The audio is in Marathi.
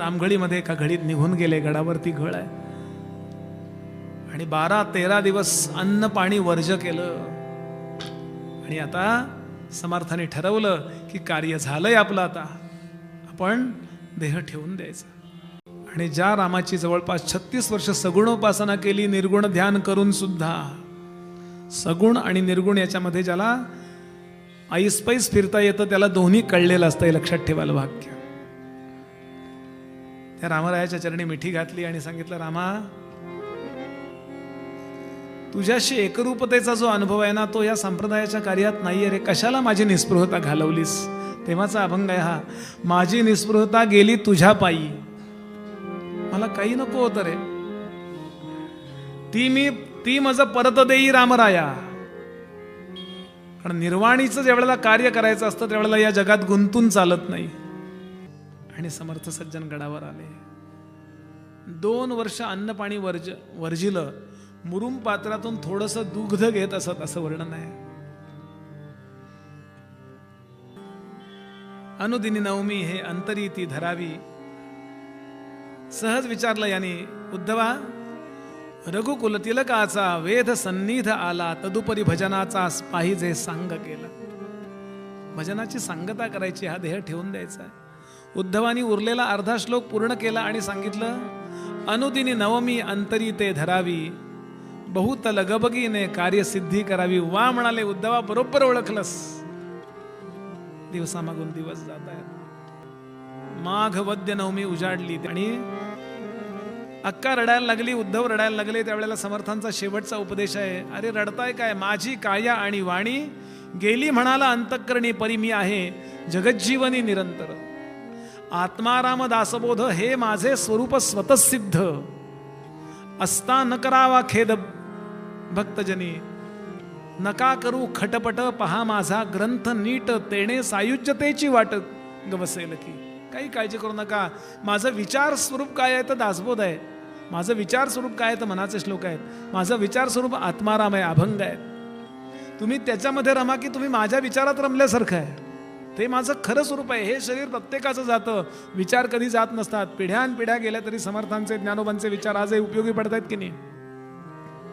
तामघळीमध्ये एका घडीत निघून गेले. गडावरती घळ आहे आणि 12-13 दिवस अन्न पाणी वर्ज केलं आणि आता समर्थाने ठरवलं की कार्य झालंय आपलं, आता आपण देह ठेवून द्यायचा. आणि ज्या रामाची जवळपास 36 वर्ष सगुणोपासना केली, निर्गुण ध्यान करून सुद्धा, सगुण आणि निर्गुण याच्यामध्ये ज्याला ऐसपैस फिरता येतं त्याला दोन्ही कळलेलं असतं, हे लक्षात ठेवायला वाक्य. त्या रामरायाच्या चरणी मिठी घातली आणि सांगितलं, रामा तुझ्याशी एकरूपतेचा जो अनुभव आहे ना तो या संप्रदायाच्या कार्यात नाहीये रे. कशाला माझी निस्पृहता घालवलीस? तेव्हाचा अभंग आहे हा. माझी निस्पृहता गेली तुझ्या पायी, मला काही नको होतं रे. ती माझं परत देई रामराया. कारण निर्वाणीचं ज्यावेळेला कार्य करायचं असतं त्यावेळेला या जगात गुंतून चालत नाही. आणि समर्थ सज्जन गडावर आले. 2 वर्ष अन्न पाणी वर्जिलं. मुरुम पात्रातून थोडंसं दुग्ध घेत असत असं वर्णन आहे. अनुदिनी नवमी हे अंतरी ती धरावी. सहज विचारलं याने, उद्धवा रघुकुल तिलकाचा वेध सन्निध आला, तदुपरी भजनाचा पाहिजे सांग केला. भजनाची सांगता करायची, हा देह ठेवून द्यायचा. उद्धवानी उरलेला अर्धा श्लोक पूर्ण केला आणि सांगितलं, अनुदिनी नवमी अंतरी ते धरावी, बहुत लगबगीने कार्यसिद्धी करावी. वा म्हणाले उद्धवा, बरोबर ओळखलंस. दिवसामागून दिवस जात आहेत. माघ वद्य नवमी उजाडली आणि अक्का रडायला लागली, उद्धव रडायला लागले. त्यावेळेला समर्थांचा शेवटचा उपदेश आहे, अरे रडताय काय? माझी काया आणि वाणी गेली म्हणाला अंतःकरणी, परी मी आहे जगज्जीवनी निरंतर. आत्माराम दासबोध हे माझे स्वरूप स्वतःसिद्ध, असता न करावा खेद भक्तजनी. नका करू खटपट, पहा माझा ग्रंथ नीट, तेणे सायुज्यतेची वाट गवसेल की. काही काळजी करू नका. माझं विचार स्वरूप काय आहे तर दासबोध आहे. माझं विचार स्वरूप काय आहे तर मनाचे श्लोक आहेत. माझं विचार स्वरूप आत्माराम आहे, अभंग आहे. तुम्ही त्याच्यामध्ये रमा की तुम्ही माझ्या विचारात रमल्यासारखं आहे. ते माझं खरं स्वरूप आहे. हे शरीर प्रत्येकाचं जातं, विचार कधी जात नसतात. पिढ्यानपिढ्या गेल्या तरी समर्थांचे ज्ञानोबांचे विचार आजही उपयोगी पडत आहेत की नाही?